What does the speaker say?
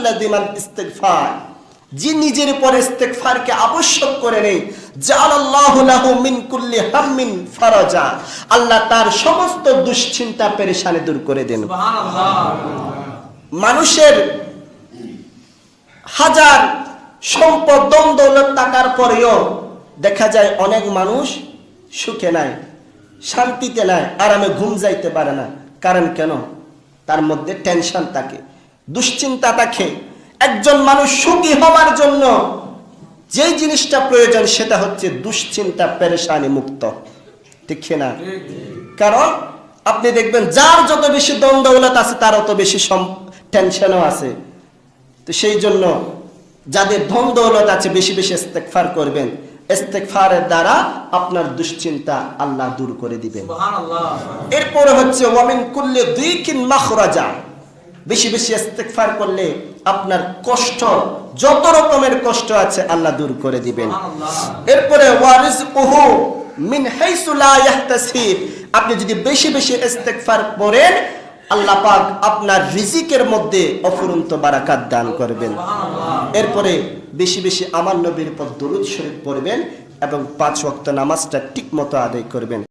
লাযিমাল ইস্তিগফার, যে নিজের উপর ইস্তিগফারকে আবশ্যক করে নেয়, জাআলাল্লাহু লাহু মিন কুল্লি হাম্মিন ফারাজা, আল্লাহ তার সমস্ত দুশ্চিন্তা পেরেশানি দূর করে দেন। সুবহানাল্লাহ। মানুষের হাজার সম্পদ দৌলত টাকার পরেও দেখা যায় অনেক মানুষ সুখে নাই, শান্তিতে নাই, আরামে ঘুম যাইতে পারে না। কারণ কেন? তার মধ্যে টেনশন থাকে, দুশ্চিন্তা থাকে। একজন মানুষ সুখী হওয়ার জন্য যে জিনিসটা প্রয়োজন সেটা হচ্ছে দুশ্চিন্তা পেরেশানি মুক্ত, ঠিক না? কারণ আপনি দেখবেন যার যত বেশি দৌলত আছে তার তত বেশি টেনশনও আছে। তো সেই জন্য যাদের ধন দৌলত আছে বেশি বেশি ইস্তেগফার করবেন, ইস্তেগফারের দ্বারা আপনার দুশ্চিন্তা আল্লাহ দূর করে দিবেন। সুবহানাল্লাহ। এরপরে হচ্ছে ওয়া মিন কুল্লি যিকিন মাখরাজা, বেশি বেশি ইস্তেগফার করলে আপনার কষ্ট, যত রকমের কষ্ট আছে আল্লাহ দূর করে দিবেন। সুবহানাল্লাহ। এরপরে ওয়া রিজকুহু মিন হাইসু লা ইয়াহতাসিব, আপনি যদি বেশি বেশি ইস্তেগফার করেন আল্লাহ পাক আপনার রিজিকের মধ্যে অফুরন্ত বারাকাত দান করবেন। এরপরে বেশি বেশি আমার নবীর উপর দরুদ শরীফ পড়বেন এবং 5 ওয়াক্ত নামাজটা ঠিকমতো আদায় করবেন।